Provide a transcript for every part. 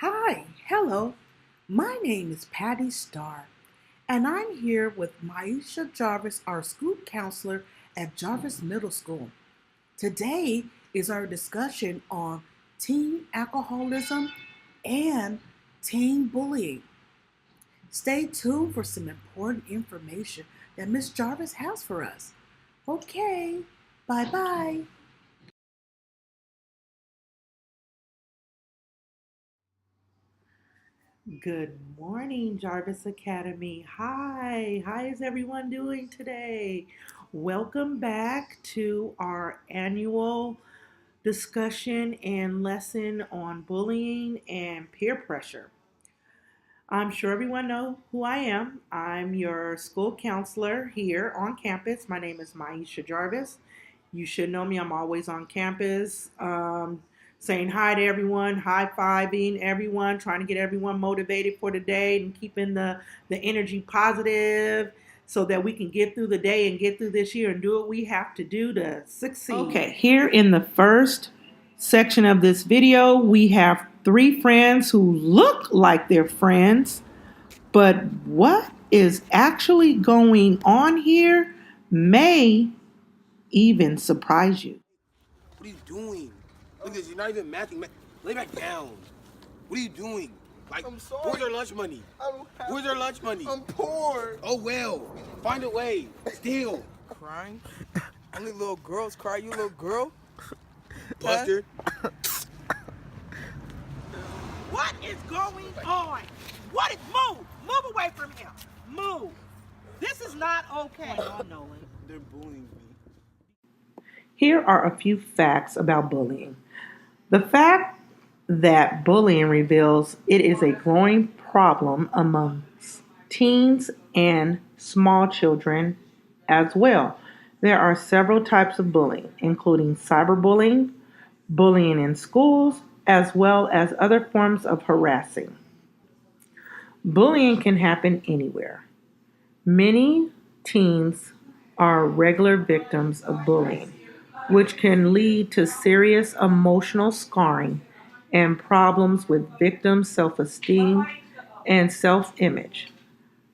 Hi, hello. My name is Patty Starr, and I'm here with Maisha Jarvis, our school counselor at Jarvis Middle School. Today is our discussion on teen alcoholism and teen bullying. Stay tuned for some important information that Miss Jarvis has for us. Okay, bye bye. Good morning, Jarvis Academy. Hi, how is everyone doing today? Welcome back to our annual discussion and lesson on bullying and peer pressure. I'm sure everyone know who I am. I'm your school counselor here on campus. My name is Maisha Jarvis. You should know me. I'm always on campus, saying hi to everyone, high fiving everyone, trying to get everyone motivated for the day and keeping the energy positive so that we can get through the day and get through this year and do what we have to do to succeed. Okay, here in the first section of this video, we have three friends who look like they're friends, but what is actually going on here may even surprise you. What are you doing? Look at this, you're not even matching. Lay back down. What are you doing? Like, I'm sorry. where's our lunch money? I don't have Where's our lunch money? I'm poor. Oh well, find a way. Steal. Crying? Only little girls cry. You little girl? Buster. What is going on? What is move? Move away from him. Move. This is not okay. I know it. They're bullying me. Here are a few facts about bullying. The fact that bullying reveals it is a growing problem amongst teens and small children as well. There are several types of bullying, including cyberbullying, bullying in schools, as well as other forms of harassing. Bullying can happen anywhere. Many teens are regular victims of bullying, which can lead to serious emotional scarring and problems with victims' self esteem and self image.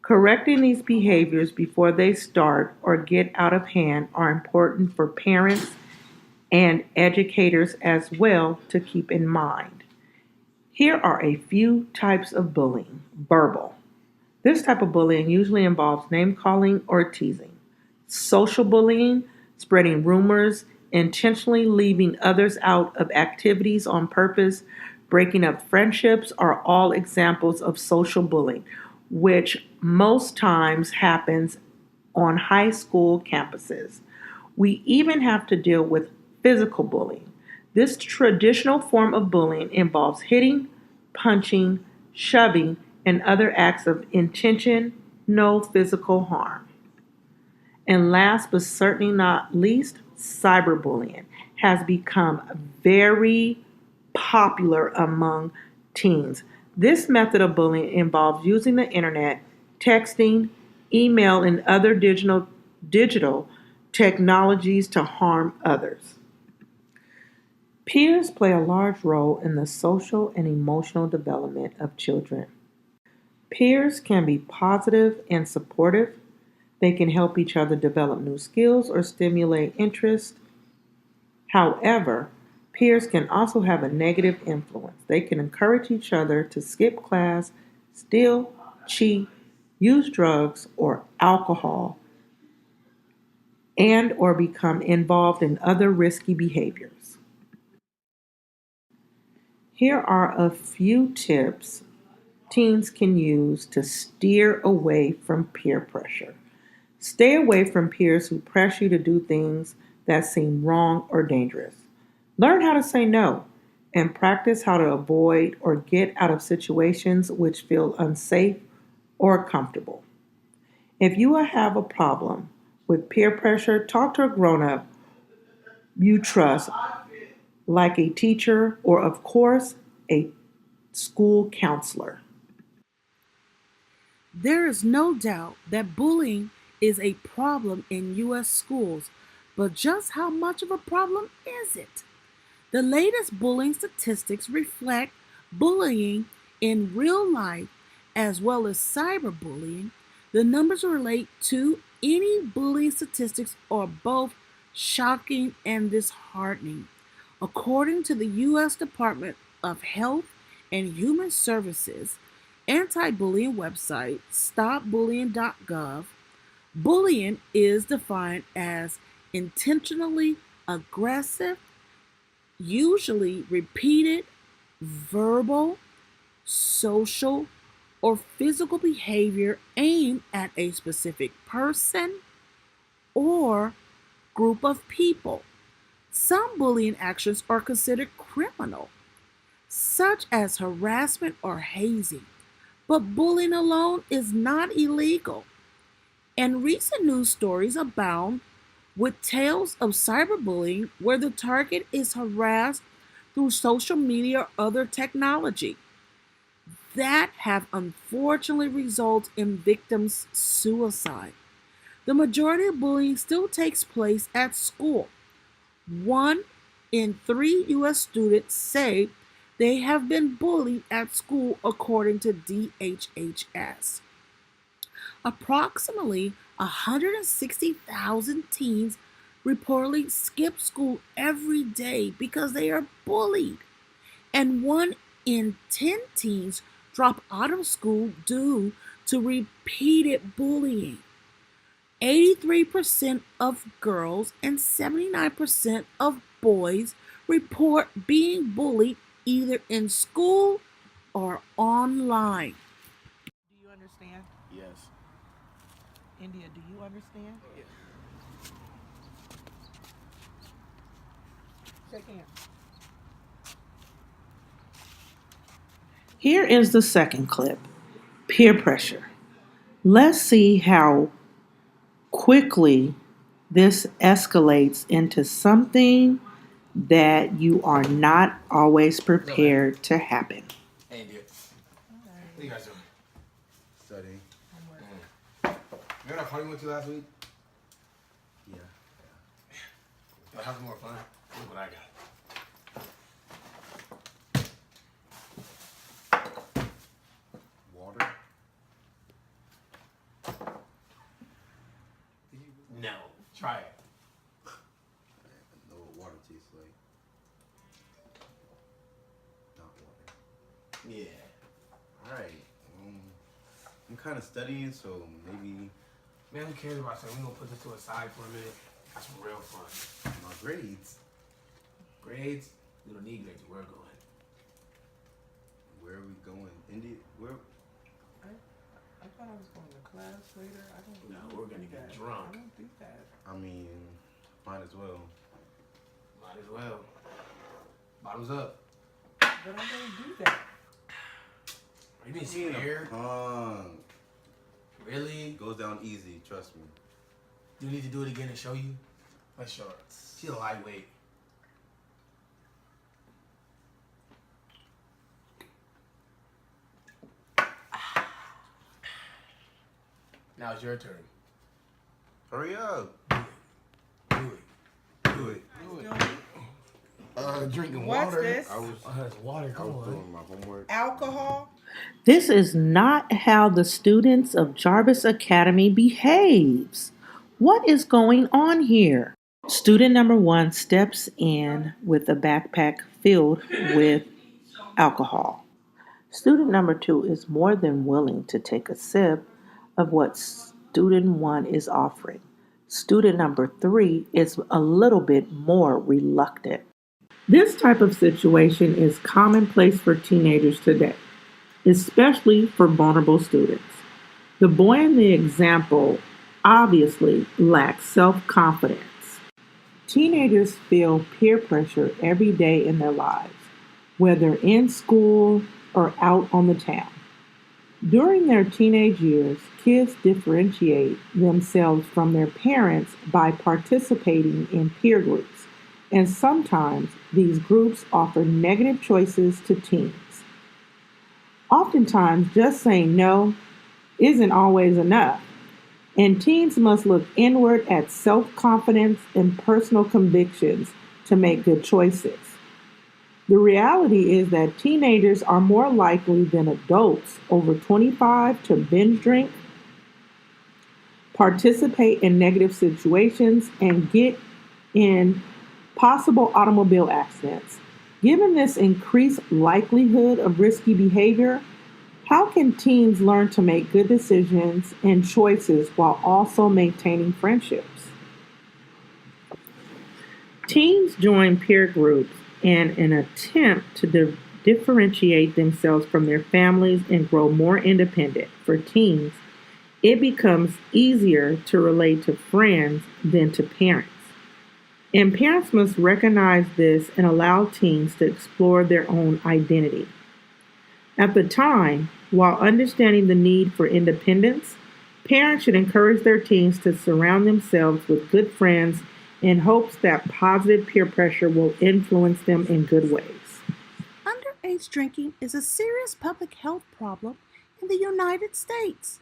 Correcting these behaviors before they start or get out of hand are important for parents and educators as well to keep in mind. Here are a few types of bullying. Verbal. This type of bullying usually involves name calling or teasing. Social bullying, spreading rumors, intentionally leaving others out of activities on purpose, breaking up friendships are all examples of social bullying, which most times happens on high school campuses. We even have to deal with physical bullying. This traditional form of bullying involves hitting, punching, shoving, and other acts of intention, no physical harm. And last but certainly not least, cyberbullying has become very popular among teens. This method of bullying involves using the internet, texting, email, and other digital technologies to harm others. Peers play a large role in the social and emotional development of children. Peers can be positive and supportive. They can help each other develop new skills or stimulate interest. However, peers can also have a negative influence. They can encourage each other to skip class, steal, cheat, use drugs or alcohol, and or become involved in other risky behaviors. Here are a few tips teens can use to steer away from peer pressure. Stay away from peers who press you to do things that seem wrong or dangerous. Learn how to say no and practice how to avoid or get out of situations which feel unsafe or comfortable. If you have a problem with peer pressure, talk to a grown up you trust, like a teacher or, of course, a school counselor. There is no doubt that bullying is a problem in U.S. schools, but just how much of a problem is it? The latest bullying statistics reflect bullying in real life as well as cyberbullying, the numbers relate to any bullying statistics are both shocking and disheartening. According to the U.S. Department of Health and Human Services anti-bullying website stopbullying.gov, bullying is defined as intentionally aggressive, usually repeated verbal, social, or physical behavior aimed at a specific person or group of people. Some bullying actions are considered criminal, such as harassment or hazing, but bullying alone is not illegal. And recent news stories abound with tales of cyberbullying where the target is harassed through social media or other technology that have unfortunately resulted in victims' suicide. The majority of bullying still takes place at school. 1 in 3 U.S. students say they have been bullied at school, according to DHHS. Approximately 160,000 teens reportedly skip school every day because they are bullied, and 1 in 10 teens drop out of school due to repeated bullying. 83% of girls and 79% of boys report being bullied either in school or online. Do you understand? Yes. India, do you understand? Shake hands. Here is the second clip, peer pressure. Let's see how quickly this escalates into something that you are not always prepared to happen. Hey, dude. What you guys doing? Studying. Remember that party we went to last week? Yeah. Y'all have more fun? Look what I got. Water? No. Try it. I know what water tastes like. Not water. Yeah. Alright. I'm kind of studying, so maybe Man, who cares about that? We're gonna put this to a side for a minute. Have some real fun. my grades. Grades? We don't need grades. We're going. Where are we going? India? Where? I thought I was going to class later. I don't. No, we're gonna get drunk. I don't do that. I mean, might as well. Might as well. Bottoms up. But I don't do that. Are you being scared? Really? Goes down easy, trust me. Do you need to do it again and show you? Let's show her. She's a lightweight. Now it's your turn. Hurry up. Do it. Do it. Drinking What's water. this? It's water. I Come was on. doing my homework. Alcohol? This is not how the students of Jarvis Academy behaves. What is going on here? Student number 1 steps in with a backpack filled with alcohol. Student number 2 is more than willing to take a sip of what student 1 is offering. Student number 3 is a little bit more reluctant. This type of situation is commonplace for teenagers today, especially for vulnerable students. The boy in the example obviously lacks self-confidence. Teenagers feel peer pressure every day in their lives, whether in school or out on the town. During their teenage years, kids differentiate themselves from their parents by participating in peer groups, and sometimes these groups offer negative choices to teens. Oftentimes, just saying no isn't always enough, and teens must look inward at self-confidence and personal convictions to make good choices. The reality is that teenagers are more likely than adults over 25 to binge drink, participate in negative situations, and get in possible automobile accidents. Given this increased likelihood of risky behavior, how can teens learn to make good decisions and choices while also maintaining friendships? Teens join peer groups in an attempt to differentiate themselves from their families and grow more independent. For teens, it becomes easier to relate to friends than to parents. And parents must recognize this and allow teens to explore their own identity. At the time, while understanding the need for independence, parents should encourage their teens to surround themselves with good friends in hopes that positive peer pressure will influence them in good ways. Underage drinking is a serious public health problem in the United States.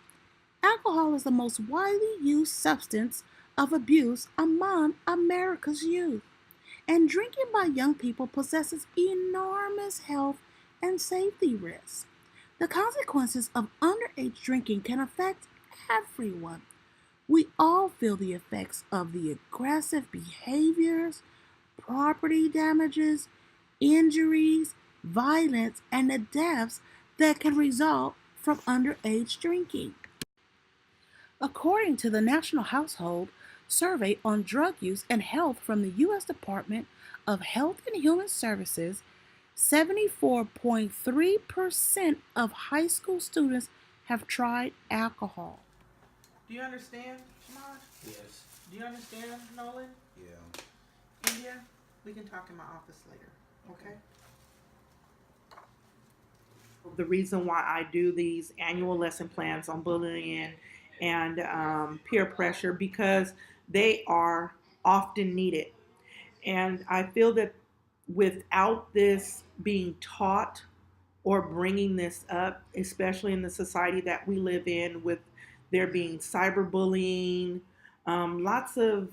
Alcohol is the most widely used substance of abuse among America's youth, and drinking by young people possesses enormous health and safety risks. The consequences of underage drinking can affect everyone. We all feel the effects of the aggressive behaviors, property damages, injuries, violence, and the deaths that can result from underage drinking. According to the National Household Survey on Drug Use and Health from the U.S. Department of Health and Human Services, 74.3% of high school students have tried alcohol. Do you understand, Shimon? Yes. Do you understand, Nolan? Yeah. India? We can talk in my office later, okay? The reason why I do these annual lesson plans on bullying and peer pressure, because they are often needed. And I feel that without this being taught or bringing this up, especially in the society that we live in, with there being cyberbullying, lots of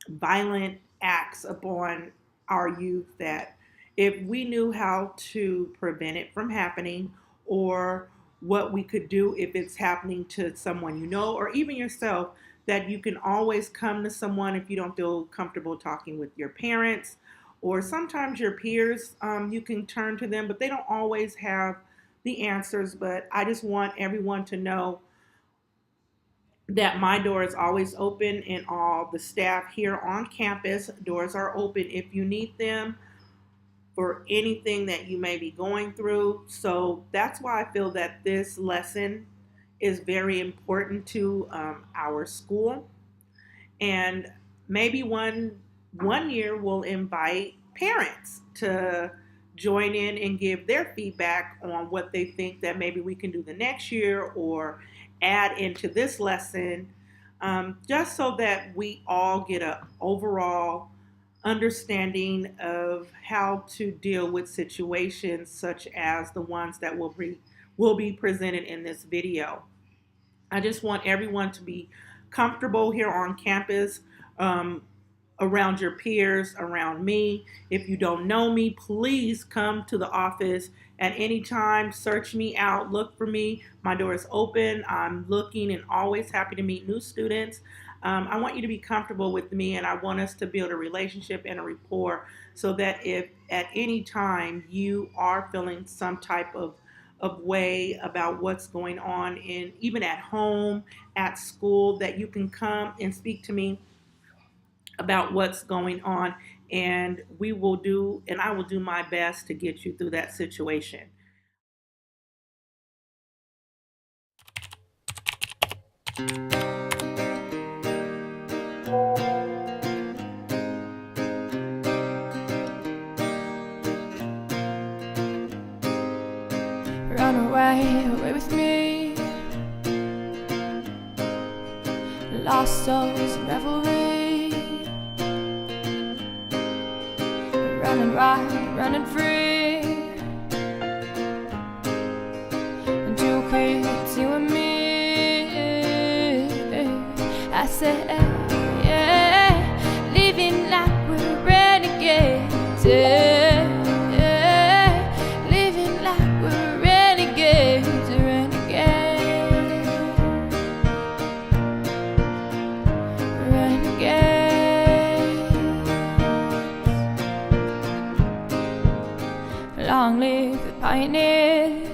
violent acts upon our youth, that if we knew how to prevent it from happening, or what we could do if it's happening to someone you know, or even yourself, that you can always come to someone if you don't feel comfortable talking with your parents, or sometimes your peers, you can turn to them, but they don't always have the answers. But I just want everyone to know that my door is always open, and all the staff here on campus, doors are open if you need them for anything that you may be going through. So that's why I feel that this lesson is very important to our school. And maybe one year we'll invite parents to join in and give their feedback on what they think that maybe we can do the next year, or add into this lesson, just so that we all get an overall understanding of how to deal with situations such as the ones that will be presented in this video. I just want everyone to be comfortable here on campus, around your peers, around me. If you don't know me, please come to the office at any time. Search me out, look for me. My door is open. I'm looking and always happy to meet new students. I want you to be comfortable with me, and I want us to build a relationship and a rapport, so that if at any time you are feeling some type of way about what's going on, in even at home, at school, that you can come and speak to me about what's going on, and I will do my best to get you through that situation. Run away, away with me. Lost souls in revelry. Running wild, running free. And you quit, you and me. I said, yeah, living like we're renegades. Yeah. the pioneers,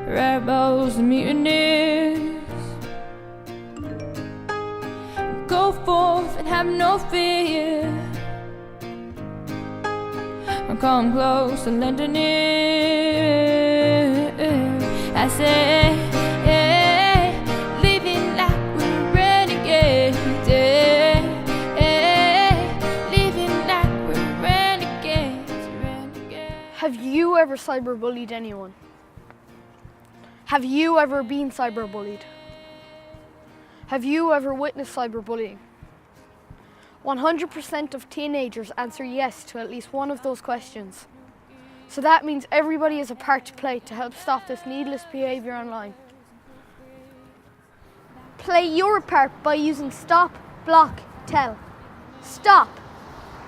rebels and mutineers. Go forth and have no fear, or come close and lend an ear. I say, yeah, living like we're renegades, living like we're renegades. Have you ever cyberbullied anyone? Have you ever been cyberbullied? Have you ever witnessed cyberbullying? 100% of teenagers answer yes to at least one of those questions. So that means everybody has a part to play to help stop this needless behaviour online. Play your part by using stop, block, tell. Stop.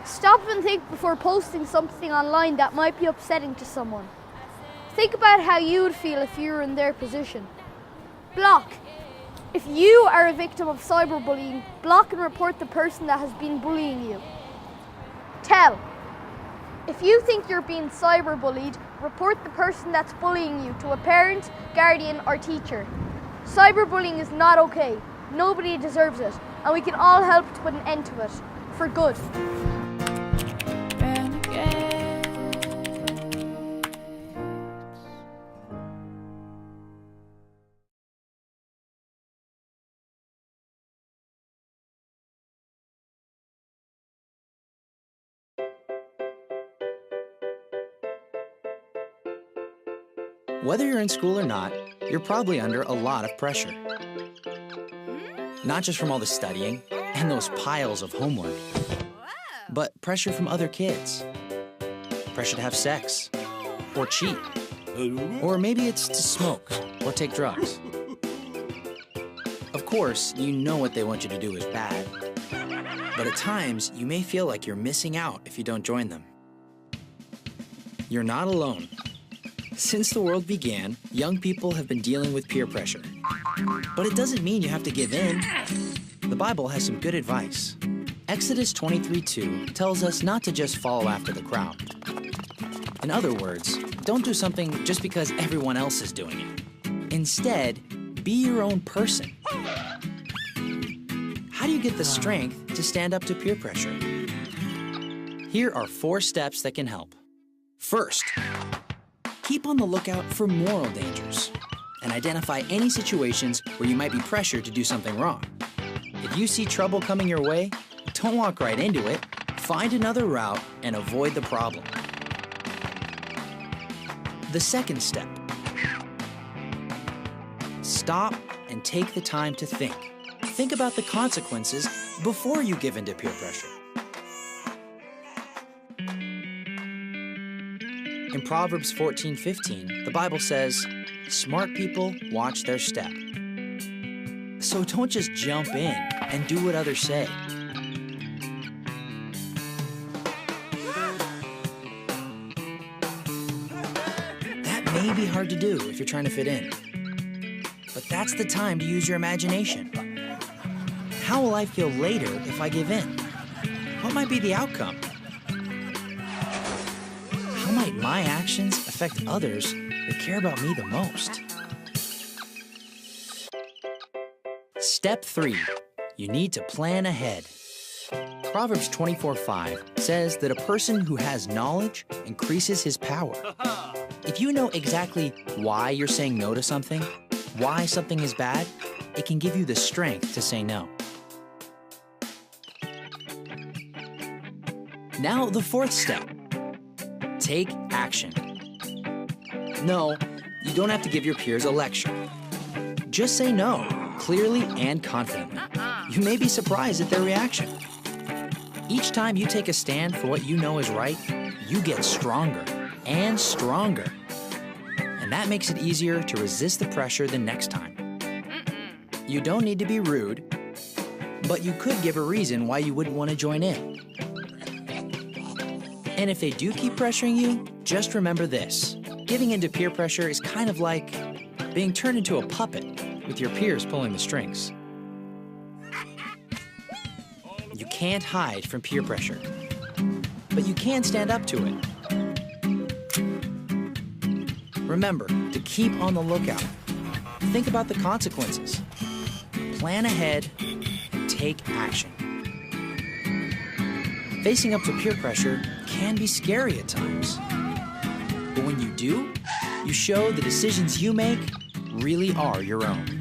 Stop and think before posting something online that might be upsetting to someone. Think about how you would feel if you were in their position. Block. If you are a victim of cyberbullying, block and report the person that has been bullying you. Tell. If you think you're being cyberbullied, report the person that's bullying you to a parent, guardian, or teacher. Cyberbullying is not okay. Nobody deserves it, and we can all help to put an end to it, for good. Whether you're in school or not, you're probably under a lot of pressure. Not just from all the studying and those piles of homework, but pressure from other kids. Pressure to have sex, or cheat, or maybe it's to smoke or take drugs. Of course, you know what they want you to do is bad, but at times you may feel like you're missing out if you don't join them. You're not alone. Since the world began, young people have been dealing with peer pressure. But it doesn't mean you have to give in. The Bible has some good advice. Exodus 23:2 tells us not to just follow after the crowd. In other words, don't do something just because everyone else is doing it. Instead, be your own person. How do you get the strength to stand up to peer pressure? Here are 4 steps that can help. First, keep on the lookout for moral dangers and identify any situations where you might be pressured to do something wrong. If you see trouble coming your way, don't walk right into it. Find another route and avoid the problem. The second step, stop and take the time to think. Think about the consequences before you give in to peer pressure. In Proverbs 14:15, the Bible says, smart people watch their step. So don't just jump in and do what others say. That may be hard to do if you're trying to fit in. But that's the time to use your imagination. How will I feel later if I give in? What might be the outcome? How might my actions affect others that care about me the most? Step 3, you need to plan ahead. Proverbs 24:5 says that a person who has knowledge increases his power. If you know exactly why you're saying no to something, why something is bad, it can give you the strength to say no. Now, the 4th step. Take action. No, you don't have to give your peers a lecture. Just say no, clearly and confidently. You may be surprised at their reaction. Each time you take a stand for what you know is right, you get stronger and stronger. And that makes it easier to resist the pressure the next time. You don't need to be rude, but you could give a reason why you wouldn't want to join in. And if they do keep pressuring you, just remember this. Giving into peer pressure is kind of like being turned into a puppet with your peers pulling the strings. You can't hide from peer pressure, but you can stand up to it. Remember to keep on the lookout. Think about the consequences. Plan ahead and take action. Facing up to peer pressure can be scary at times. But when you do, you show the decisions you make really are your own.